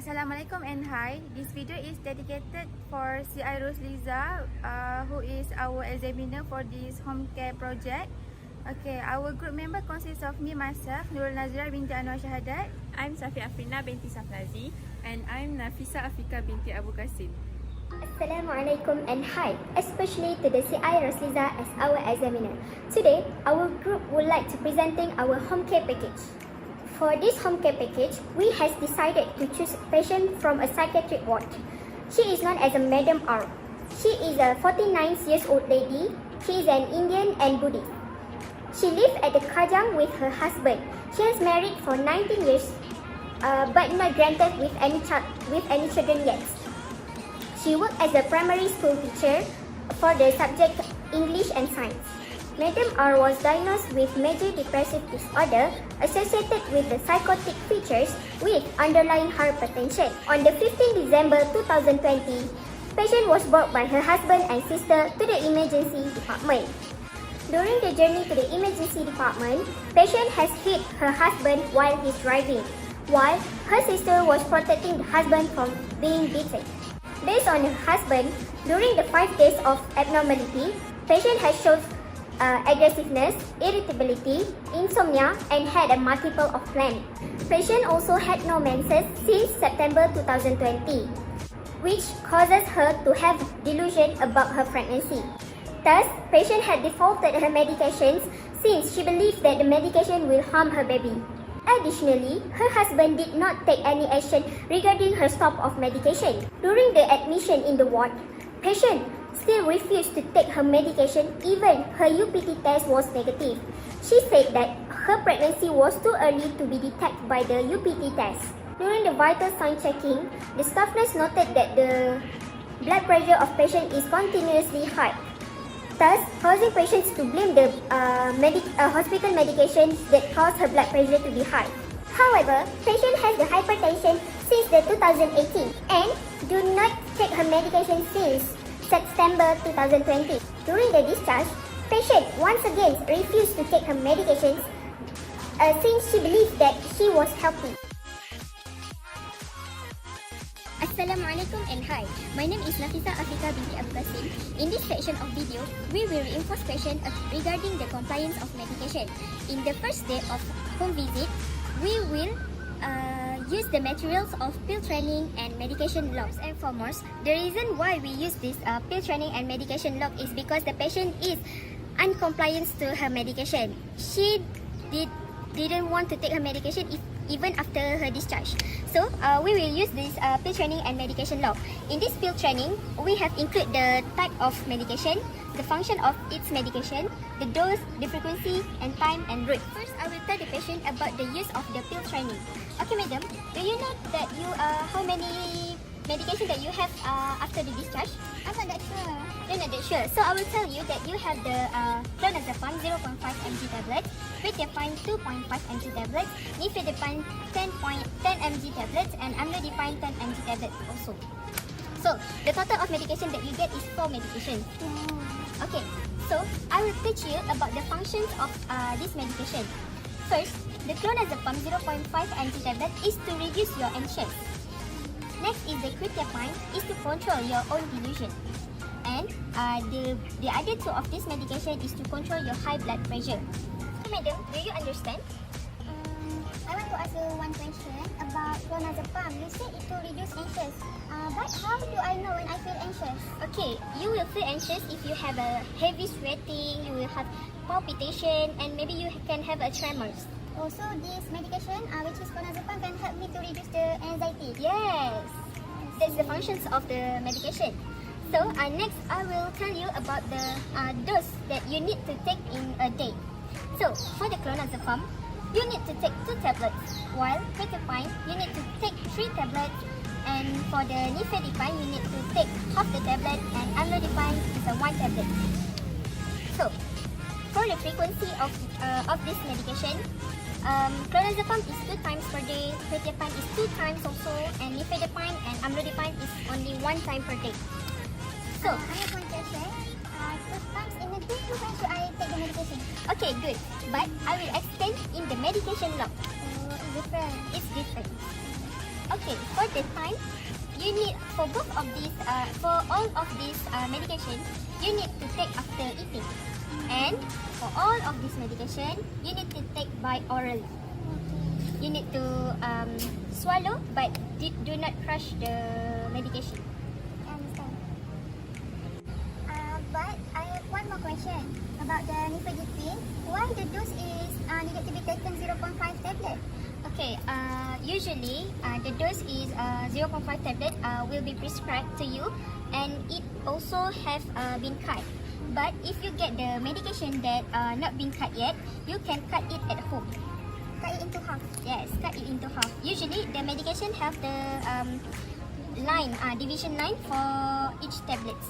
Assalamualaikum and hi. This video is dedicated for CI Rosliza, who is our examiner for this home care project. Okay, our group member consists of me, myself, Nurul Nazira binti Anwar Syahadat. I'm Safi Afrina binti Safnazi, and I'm Nafisa Afika binti Abu Qasim. Assalamualaikum and hi, especially to the CI Rosliza as our examiner. Today, our group would like to presenting our home care package. For this home care package, we has decided to choose a patient from a psychiatric ward. She is known as a Madam R. She is a 49 years old lady. She is an Indian and Buddhist. She lives at the Kajang with her husband. She has married for 19 years, but not granted with any children yet. She worked as a primary school teacher for the subject English and Science. Madam R was diagnosed with major depressive disorder associated with the psychotic features with underlying hypertension. On the 15th December 2020, patient was brought by her husband and sister to the emergency department. During the journey to the emergency department, patient has hit her husband while he's driving, while her sister was protecting the husband from being beaten. Based on her husband, during the 5 days of abnormality, patient has shown aggressiveness, irritability, insomnia, and had a multiple of phlegm. Patient also had no menses since September 2020, which causes her to have delusion about her pregnancy. Thus, patient had defaulted her medications since she believed that the medication will harm her baby. Additionally, her husband did not take any action regarding her stop of medication. During the admission in the ward, patient still refused to take her medication even her UPT test was negative. She said that her pregnancy was too early to be detected by the UPT test. During the vital sign checking, the staff nurse noted that the blood pressure of patient is continuously high, thus causing patients to blame the hospital medications that cause her blood pressure to be high. However, patient has the hypertension since the 2018 and do not take her medication since September 2020. During the discharge, patient once again refused to take her medications since she believed that she was healthy. Assalamualaikum and hi. My name is Nafisa Afika binti Abu Qasim. In this section of video, we will reinforce patient regarding the compliance of medication. In the first day of home visit, we will use the materials of pill training and medication logs. And foremost, the reason why we use this pill training and medication log is because the patient is uncompliant to her medication. She didn't want to take her medication even after her discharge. So we will use this pill training and medication log. In this pill training, we have included the type of medication, the function of its medication, the dose, the frequency, and time and route. First, I will tell the patient about the use of the pill training. Okay, madam, do you know that how many medication that you have after the discharge? I'm not that sure. You're not that sure. So I will tell you that you have the clonazepam 0.5 mg tablets, quetiapine 2.5 mg tablets, nifedipine 10 mg tablets, and amlodipine 10 mg tablets also. So the total of medication that you get is 4 medications. Okay, so I will teach you about the functions of this medication. First, the clonazepam 0.5 mg tablet is to reduce your anxious. Next is the quetiapine is to control your own delusion. And the other two of this medication is to control your high blood pressure. So, madam, do you understand? I want to ask you one question about clonazepam. You said it will reduce anxious. But how do I know when I feel anxious? Okay, you will feel anxious if you have a heavy sweating, you will have palpitation, and maybe you can have a tremors. Also, this medication, which is clonazepam, can help me to reduce the anxiety. Yes, that's the functions of the medication. So next, I will tell you about the dose that you need to take in a day. So for the clonazepam, you need to take 2 tablets, while quetiapine, you need to take 3 tablets, and for the nifedipine, you need to take half the tablet, and amlodipine is a 1 tablet. So for the frequency of this medication, clonazepam is 2 times per day, quetiapine is 2 times also, and nifedipine and amlodipine is only 1 time per day. So, I have one question. 2 times in a day, when should I take the medication? okay, good. But I will explain in the medication log. It's different. It's different. Okay, for the time, you need for both of these, for all of these medication, you need to take after eating, and for all of this medication, you need to take by oral. You need to swallow, but do not crush the medication. I understand. But I have one more question about the nifedipine. Why the dose is needed to be taken 0.5 tablet? Okay, usually the dose is 0.5 tablet will be prescribed to you, and it also have been cut. But if you get the medication that not been cut yet, you can cut it at home. Cut it into half. Yes, cut it into half. Usually the medication have the line, division line for each tablets.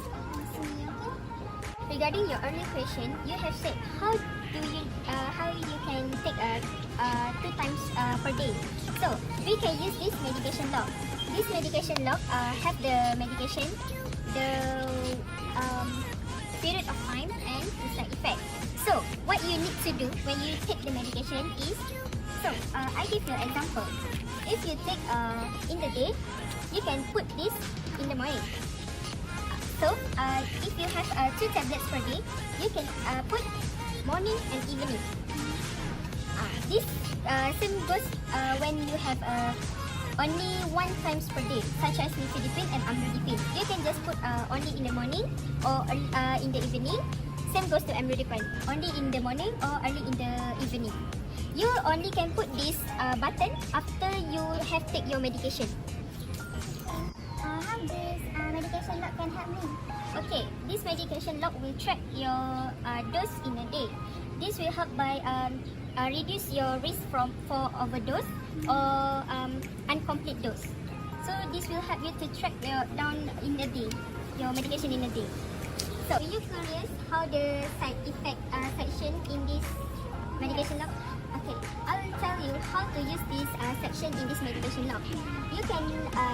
Regarding your earlier question, you have said how you can take 2 times per day. So we can use this medication log. This medication log have the medication, the period of time, and the side effect. So what you need to do when you take the medication is, so I give you an example. If you take in the day, you can put this in the morning. So, if you have 2 tablets per day, you can put morning and evening. This same goes when you have only 1 times per day, such as nifedipine and amlodipine. You can just put only in the morning or in the evening. Same goes to amlodipine, only in the morning or early in the evening. You only can put this button after you have take your medication. How this medication log can help me? Okay, this medication log will track your dose in a day. This will help by reduce your risk for overdose or incomplete dose. So this will help you to track down in a day, your medication in a day. So are you curious how the side effect section in this medication log? Okay, I will tell you how to use this section in this medication log. You can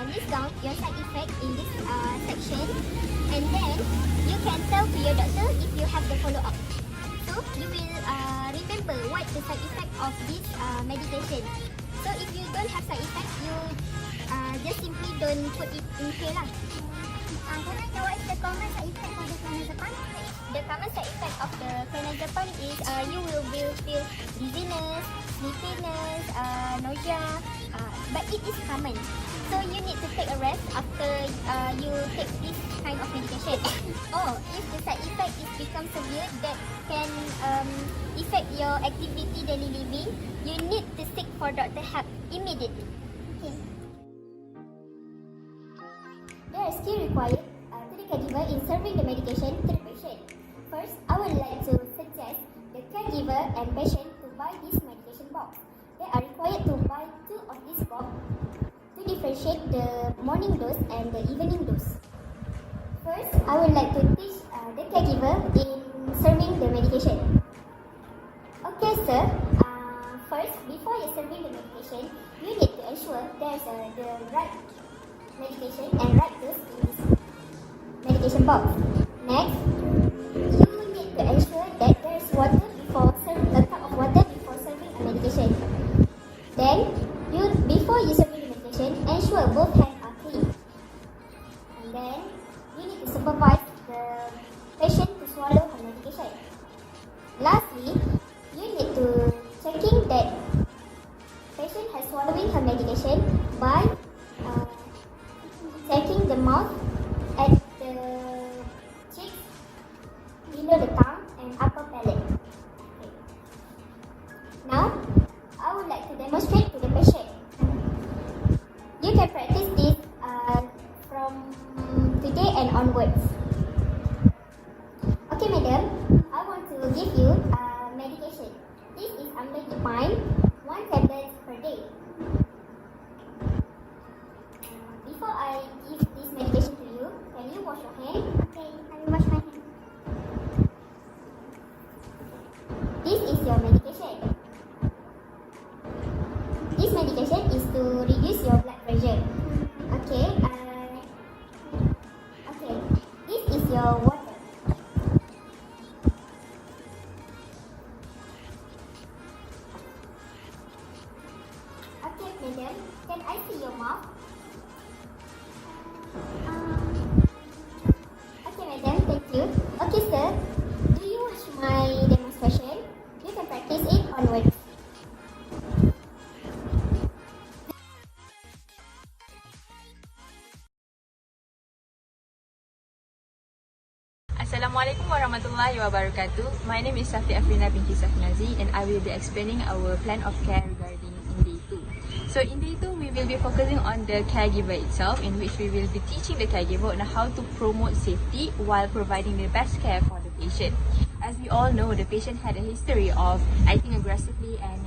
list down your side effect in this section, and then you can tell to your doctor if you have the follow-up. So you will remember what the side effect of this medication. So if you don't have side effect, you just simply don't put it in here lah. Can I know what is the common side effect of the clonazepam? The common side effect of the clonazepam is you will feel dizziness, sleepiness, nausea, but it is common. So you need to take a rest after you take this kind of medication. Or if the side effect is become severe that can affect your activity daily living, you need to seek for doctor help immediately. Okay. There are skills required to the caregiver in serving the medication to the patient. First, I would like to suggest the caregiver and patient to buy this medication box. They are required to buy 2 of this box to differentiate the morning dose and the evening dose. First, I would like to teach the caregiver in serving the medication. Okay, sir. First, before you serving the medication, you need to ensure there's the right medication and right dose in this medication box. Next, you need to ensure that there's water before a cup of water before serving a medication. Then, before you serving the medication, ensure both hands are clean. And then, you need to supervise the patient to swallow her medication. Lastly, you need to checking that patient has swallowing her medication by checking the mouth at the cheeks, below the tongue, and upper palate. Okay. Now, I would like to demonstrate to the patient. You can practice this from today and onwards. Okay, madam, I want to give you medication. This is amlodipine, 1 tablet per day. Before I give this medication to you, can you wash your hand? Okay, I will wash my hand. This is your medication. This medication is to reduce your blood pressure. Okay. Okay. Assalamualaikum warahmatullahi wabarakatuh. My name is Safi Afrina binti Safnazi and I will be explaining our plan of care regarding in day 2. So in day 2, we will be focusing on the caregiver itself, in which we will be teaching the caregiver on how to promote safety while providing the best care for the patient. As we all know, the patient had a history of acting aggressively and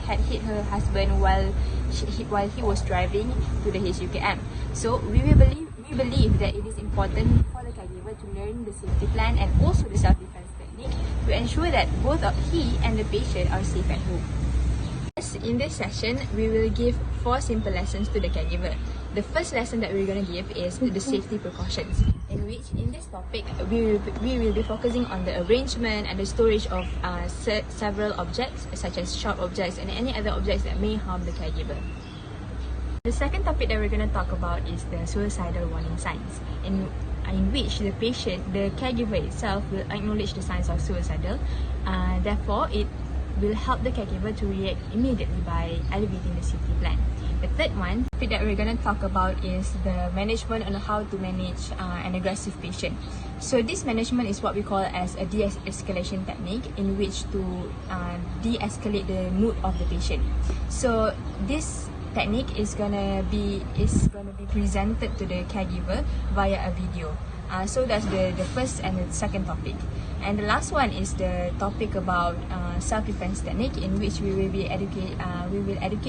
had hit her husband while he was driving to the HUKM. So we believe that it is important for the caregiver to learn the safety plan and also the self-defense technique to ensure that both he and the patient are safe at home. In this session, we will give 4 simple lessons to the caregiver. The first lesson that we're going to give is the safety precautions, in which in this topic we will be focusing on the arrangement and the storage of several objects such as sharp objects and any other objects that may harm the caregiver. The second topic that we're going to talk about is the suicidal warning signs, in which the caregiver itself will acknowledge the signs of suicidal. Therefore, it will help the caregiver to react immediately by elevating the safety plan. The third one that we're going to talk about is the management on how to manage an aggressive patient. So this management is what we call as a de-escalation technique, in which to de-escalate the mood of the patient. So this technique is gonna be presented to the caregiver via a video. So that's the first and the second topic. And the last one is the topic about self-defense technique, in which we will educate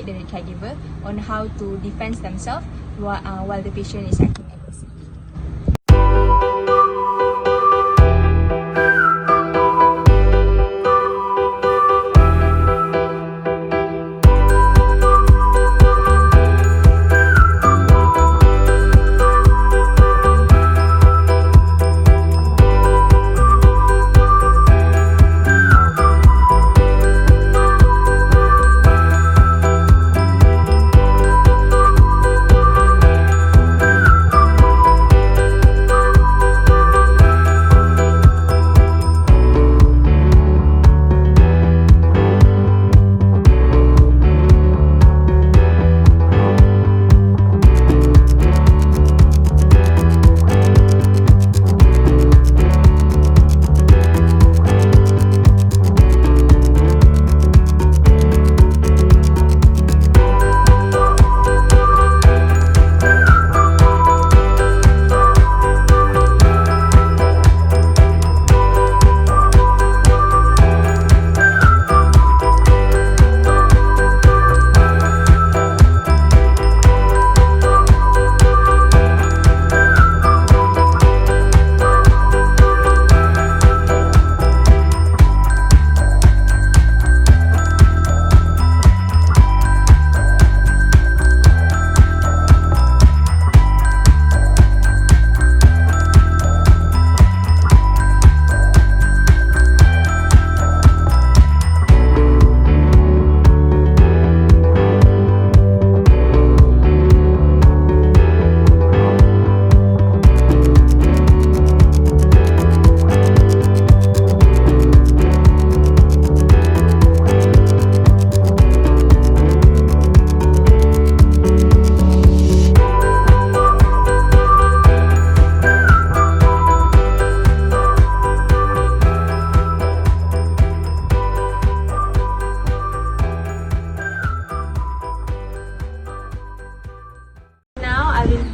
the caregiver on how to defend themselves while the patient is acting aggressively.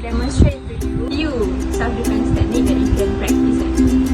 Demonstrate to you self-defense technique that you can practice at home.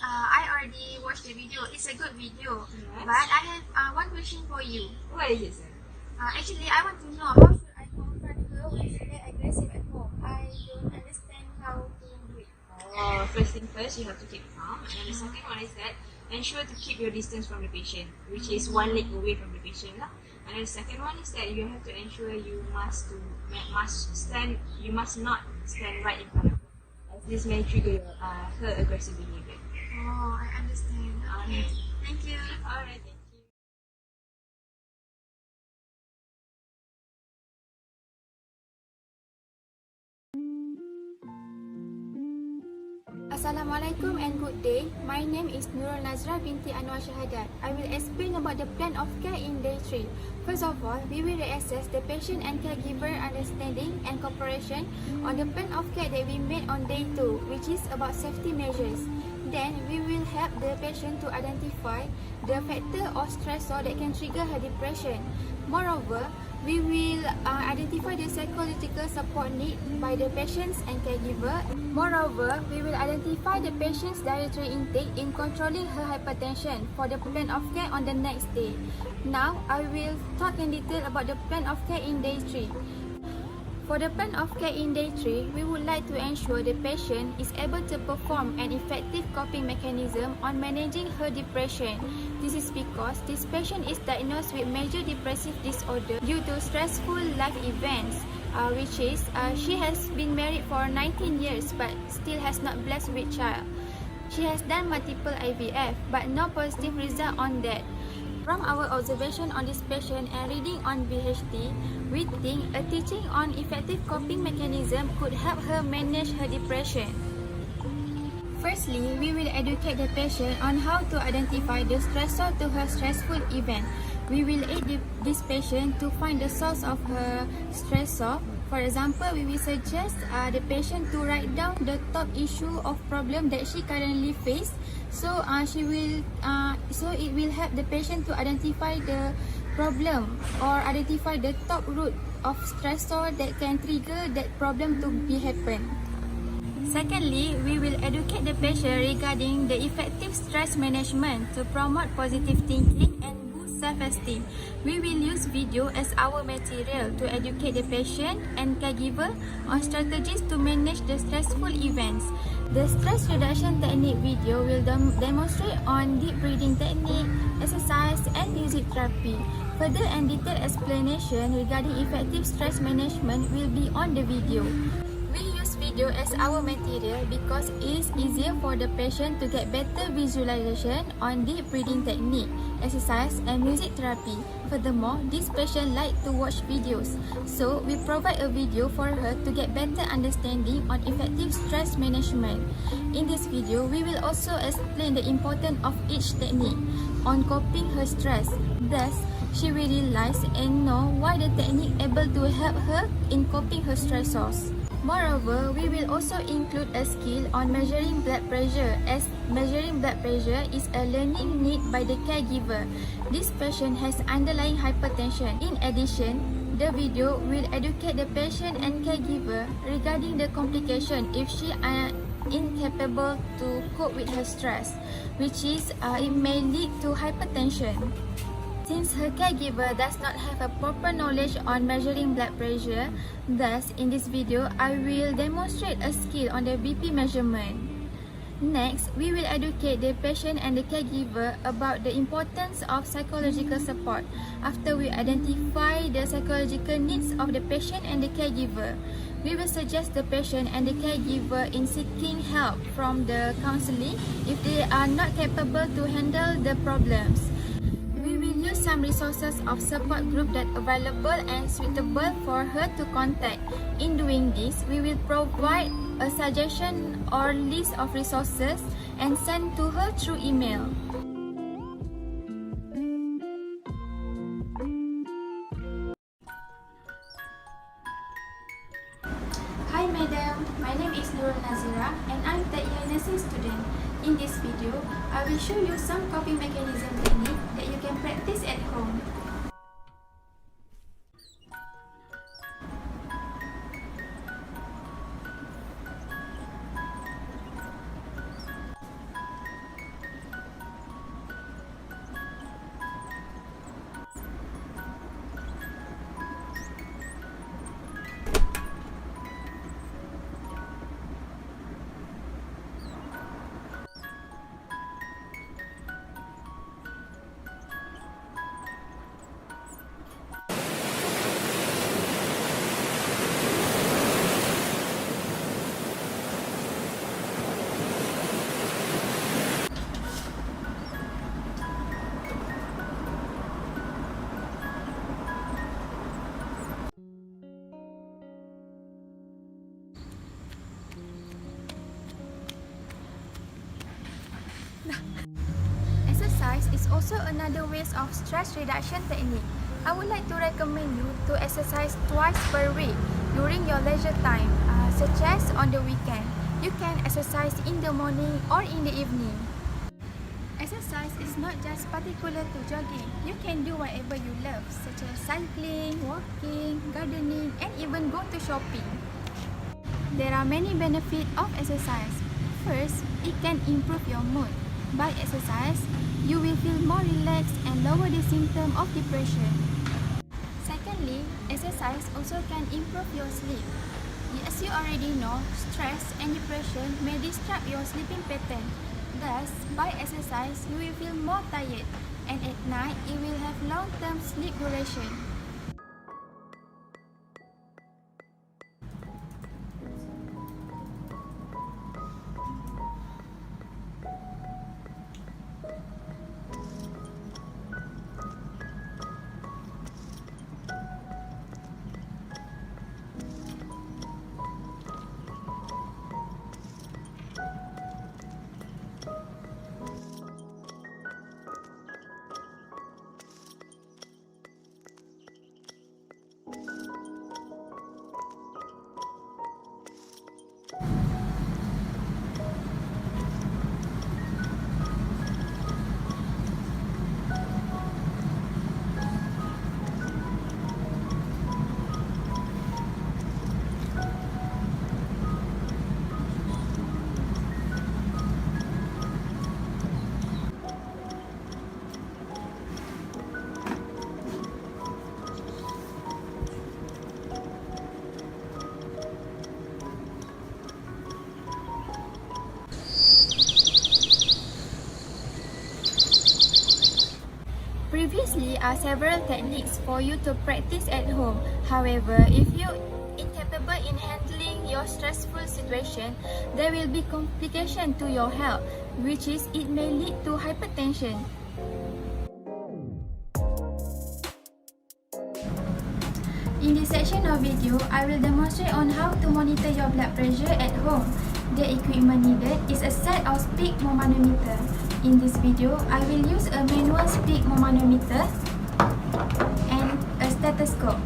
I already watched the video. It's a good video. Yes. But I have one question for you. What is it, sir? Actually, I want to know how should I confront her when she get aggressive at home. I don't understand how to do it. First thing first, you have to keep calm. And then the second one is that ensure to keep your distance from the patient, which is 1 leg away from the patient. And then the second one is that you have to ensure you must not stand right in front of her, as this may trigger her aggressive behavior. Oh, I understand. Okay. Thank you. Alright, thank you. Assalamualaikum and good day. My name is Nurul Nazra binti Anwar Shahadat. I will explain about the plan of care in day 3. First of all, we will reassess the patient and caregiver understanding and cooperation on the plan of care that we made on day 2, which is about safety measures. Then, we will help the patient to identify the factor or stressor that can trigger her depression. Moreover, we will identify the psychological support need by the patients and caregiver. Moreover, we will identify the patient's dietary intake in controlling her hypertension for the plan of care on the next day. Now, I will talk in detail about the plan of care in day 3. For the plan of care in day 3, we would like to ensure the patient is able to perform an effective coping mechanism on managing her depression. This is because this patient is diagnosed with major depressive disorder due to stressful life events, which is she has been married for 19 years but still has not blessed with child. She has done multiple IVF but no positive result on that. From our observation on this patient and reading on BHT, we think a teaching on effective coping mechanism could help her manage her depression. Firstly, we will educate the patient on how to identify the stressor to her stressful event. We will aid this patient to find the source of her stressor. For example, we will suggest the patient to write down the top issue of problem that she currently face. So it will help the patient to identify the problem or identify the top root of stressor that can trigger that problem to be happen. Secondly, we will educate the patient regarding the effective stress management to promote positive thinking and self-esteem. We will use video as our material to educate the patient and caregiver on strategies to manage the stressful events. The stress reduction technique video will demonstrate on deep breathing technique, exercise and music therapy. Further and detailed explanation regarding effective stress management will be on the video. We use video as our material because it is easier for the patient to get better visualization on deep breathing technique, exercise and music therapy. Furthermore, this patient like to watch videos, so we provide a video for her to get better understanding on effective stress management. In this video, we will also explain the importance of each technique on coping her stress. Thus, she will realize and know why the technique able to help her in coping her stressors. Moreover, we will also include a skill on measuring blood pressure, as measuring blood pressure is a learning need by the caregiver. This patient has underlying hypertension. In addition, the video will educate the patient and caregiver regarding the complication if she are incapable to cope with her stress, which is it may lead to hypertension. Since her caregiver does not have a proper knowledge on measuring blood pressure, thus in this video, I will demonstrate a skill on the BP measurement. Next, we will educate the patient and the caregiver about the importance of psychological support after we identify the psychological needs of the patient and the caregiver. We will suggest the patient and the caregiver in seeking help from the counseling if they are not capable to handle the problems. We will use some resources of support group that available and suitable for her to contact. In doing this, we will provide a suggestion or list of resources and send to her through email. Hi madam, my name is Nurul Nazira and I'm third year nursing student. In this video, I will show you some coping mechanism technique that you can practice at home. exercise is also another way of stress reduction technique. I would like to recommend you to exercise twice per week during your leisure time, such as on the weekend. You can exercise in the morning or in the evening. Exercise is not just particular to jogging. You can do whatever you love, such as cycling, walking, gardening, and even go to shopping. There are many benefits of exercise. First, it can improve your mood. By exercise, you will feel more relaxed and lower the symptom of depression. Secondly, exercise also can improve your sleep. As you already know, stress and depression may disrupt your sleeping pattern. Thus, by exercise, you will feel more tired, and at night, you will have long-term sleep duration. Previously are several techniques for you to practice at home. However, if you incapable in handling your stressful situation, there will be complication to your health, which is it may lead to hypertension. In this section of video, I will demonstrate on how to monitor your blood pressure at home. The equipment needed is a set of sphygmomanometer. In this video, I will use a manual sphygmomanometer and a stethoscope.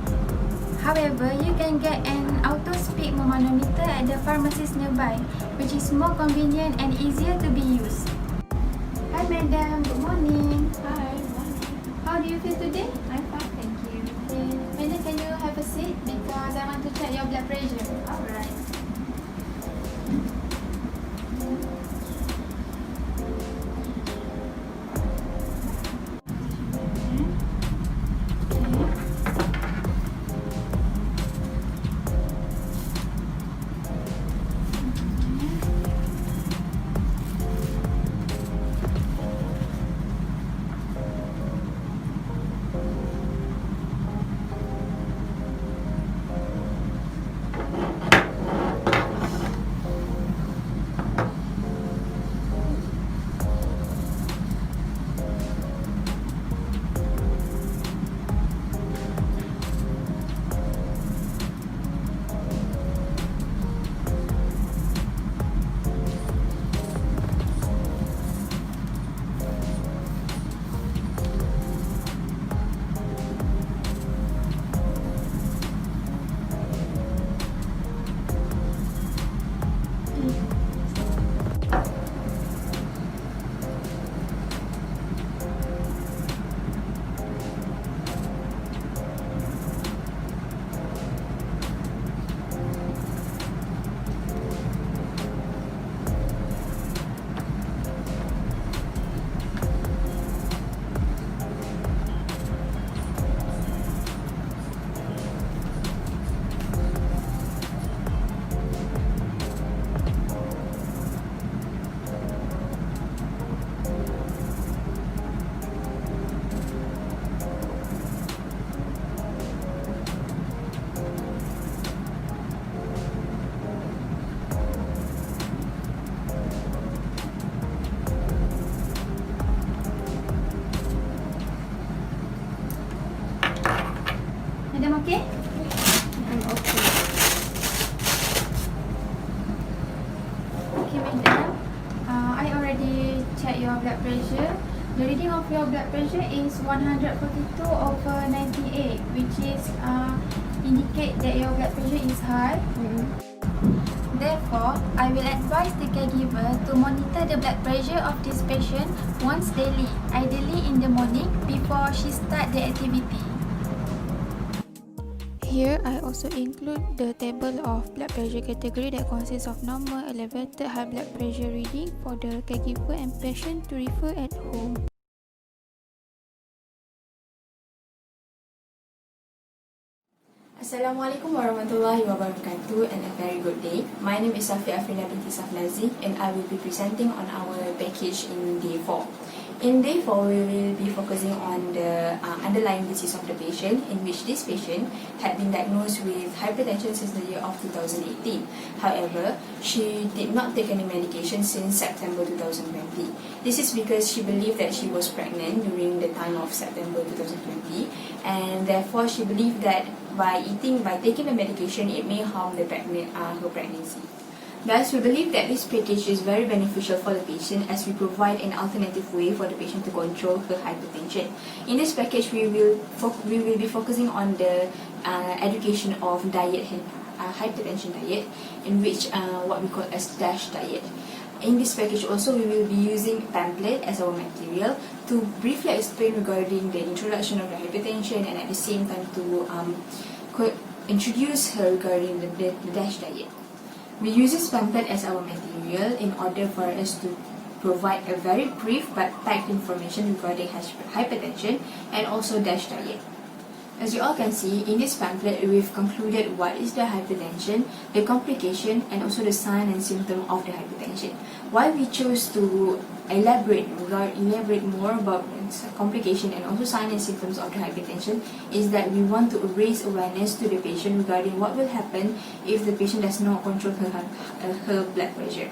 However, you can get an auto sphygmomanometer at the pharmacies nearby, which is more convenient and easier to be used. Hi madam, good morning. Hi. How do you feel today? I'm fine, thank you. Madam, can you have a seat because I want to check your blood pressure. Alright. Madam, okay? I'm okay. Okay, madam. I already checked your blood pressure. The reading of your blood pressure is 142/98, which is indicate that your blood pressure is high. Therefore, I will advise the caregiver to monitor the blood pressure of this patient once daily, ideally in the morning before she start the activity. Here, I also include the table of blood pressure category that consists of normal, elevated, high blood pressure reading for the caregiver and patient to refer at home. Assalamualaikum warahmatullahi wabarakatuh and a very good day. My name is Safi Afrina binti Safnazi and I will be presenting on our package in day 4. In day 4, we will be focusing on the underlying disease of the patient, in which this patient had been diagnosed with hypertension since the year of 2018. However, she did not take any medication since September 2020. This is because she believed that she was pregnant during the time of September 2020, and therefore she believed that by taking the medication, it may harm her pregnancy. Thus, we believe that this package is very beneficial for the patient as we provide an alternative way for the patient to control her hypertension. In this package, we will be focusing on the education of diet, hypertension diet, in which what we call as DASH diet. In this package also, we will be using pamphlet as our material to briefly explain regarding the introduction of the hypertension and at the same time to introduce her regarding the DASH diet. We use this pamphlet as our material in order for us to provide a very brief but packed information regarding hypertension and also DASH diet. As you all can see, in this pamphlet, we've concluded what is the hypertension, the complication, and also the sign and symptom of the hypertension. Why we chose to elaborate more about complication and also sign and symptoms of the hypertension is that we want to raise awareness to the patient regarding what will happen if the patient does not control her blood pressure.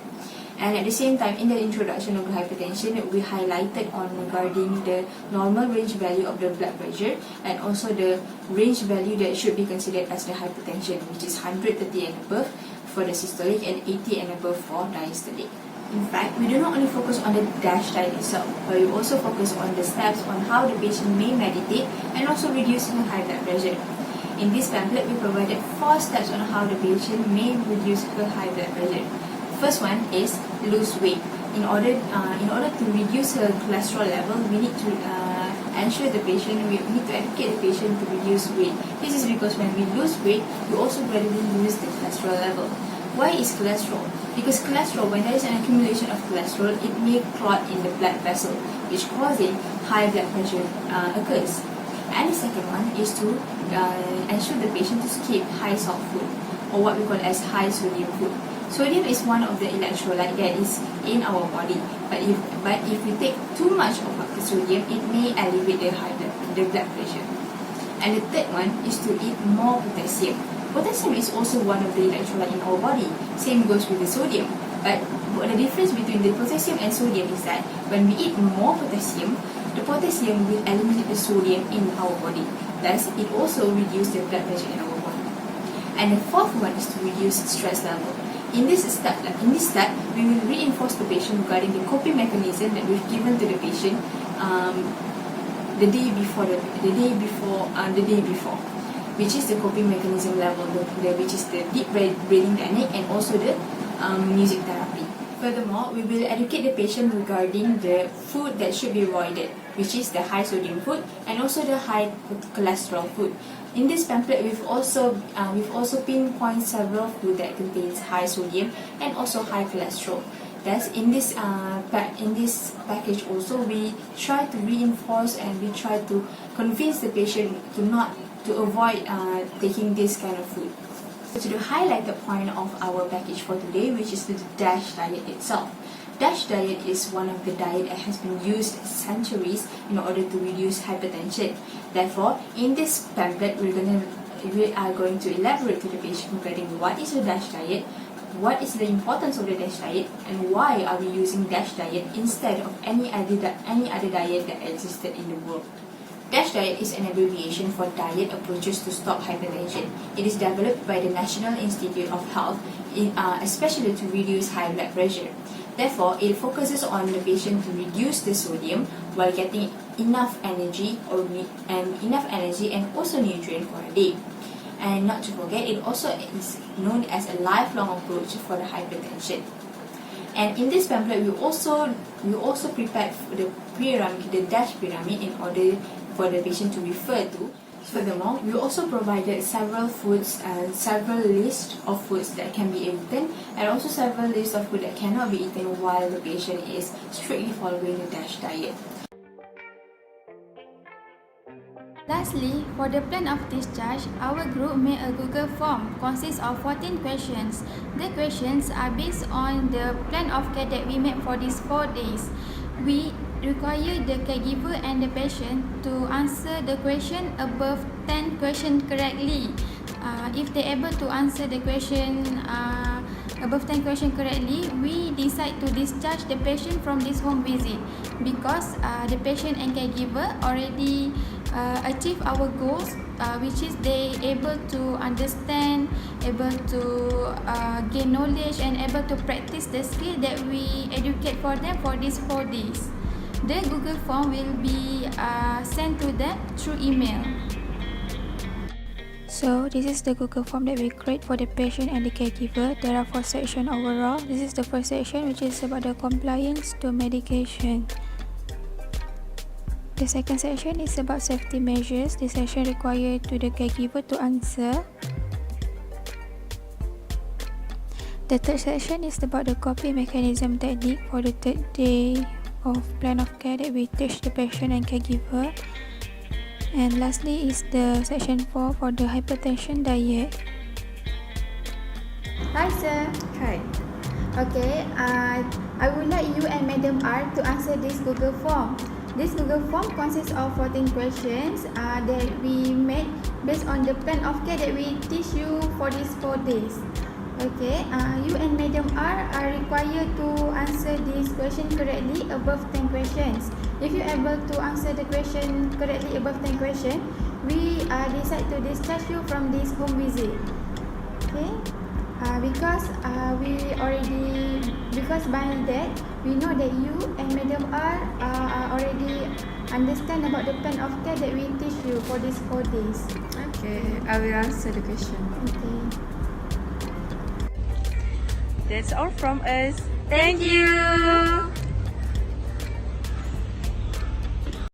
And at the same time, in the introduction of the hypertension, we highlighted on regarding the normal range value of the blood pressure and also the range value that should be considered as the hypertension, which is 130 and above for the systolic and 80 and above for diastolic. In fact, we do not only focus on the DASH diet itself, but we also focus on the steps on how the patient may meditate and also reduce her high blood pressure. In this pamphlet, we provided 4 steps on how the patient may reduce her high blood pressure. First one is lose weight. In order to reduce her cholesterol level, we need to ensure the patient, we need to educate the patient to reduce weight. This is because when we lose weight, we also gradually lose the cholesterol level. Why is cholesterol? Because cholesterol, when there is an accumulation of cholesterol, it may clot in the blood vessel, which causing high blood pressure occurs. And the second one is to ensure the patient to skip high salt food, or what we call as high sodium food. Sodium is one of the electrolyte that is in our body, but if we take too much of the sodium, it may elevate the blood pressure. And the third one is to eat more potassium. Potassium is also one of the electrolyte in our body. Same goes with the sodium. But the difference between the potassium and sodium is that when we eat more potassium, the potassium will eliminate the sodium in our body. Thus, it also reduces the blood pressure in our body. And the fourth one is to reduce stress level. In this step, we will reinforce the patient regarding the coping mechanism that we've given to the patient the day before, which is the coping mechanism level, which is the deep breathing technique and also the music therapy. Furthermore, we will educate the patient regarding the food that should be avoided, which is the high sodium food and also the high cholesterol food. In this pamphlet, we've also pinpointed several food that contains high sodium and also high cholesterol. Thus, in this package also, we try to reinforce and we try to convince the patient to avoid taking this kind of food. To the highlighted point of our package for today, which is the DASH diet itself. DASH diet is one of the diet that has been used centuries in order to reduce hypertension. Therefore, in this pamphlet, we are going to elaborate to the patient regarding what is the DASH diet, what is the importance of the DASH diet, and why are we using DASH diet instead of any other diet that existed in the world. DASH diet is an abbreviation for Diet Approaches to Stop Hypertension. It is developed by the National Institute of Health, especially to reduce high blood pressure. Therefore, it focuses on the patient to reduce the sodium while getting enough energy and also nutrient for a day. And not to forget, it also is known as a lifelong approach for the hypertension. And in this pamphlet, we also prepared the pyramid, the DASH pyramid, in order for the patient to refer to. Furthermore, we also provided several foods and several lists of foods that can be eaten, and also several lists of food that cannot be eaten while the patient is strictly following the DASH diet. Lastly, for the plan of discharge, our group made a Google form consists of 14 questions. The questions are based on the plan of care that we made for these 4 days. We require the caregiver and the patient to answer the question above 10 questions correctly. If they're able to answer the question above 10 questions correctly, we decide to discharge the patient from this home visit, because the patient and caregiver already achieve our goals, which is they able to understand, able to gain knowledge, and able to practice the skill that we educate for them for these 4 days. The Google form will be sent to them through email. So this is the Google form that we create for the patient and the caregiver. There are 4 sections overall. This is the first section, which is about the compliance to medication. The second section is about safety measures. This section required to the caregiver to answer. The third section is about the coping mechanism technique for the third day of plan of care that we teach the patient and caregiver. And lastly is the section 4 for the hypertension diet. Hi sir. Hi. Okay, I would like you and Madam R to answer this Google form. This Google form consists of 14 questions that we made based on the plan of care that we teach you for these 4 days. Okay, you and Madam R are required to answer this question correctly above 10 questions. If you're able to answer the question correctly above 10 questions, we decide to discharge you from this home visit. Okay, because by that we know that you and Madam R already understand about the plan of care that we teach you for these 4 days. Okay, I will answer the question. Okay. That's all from us. Thank you.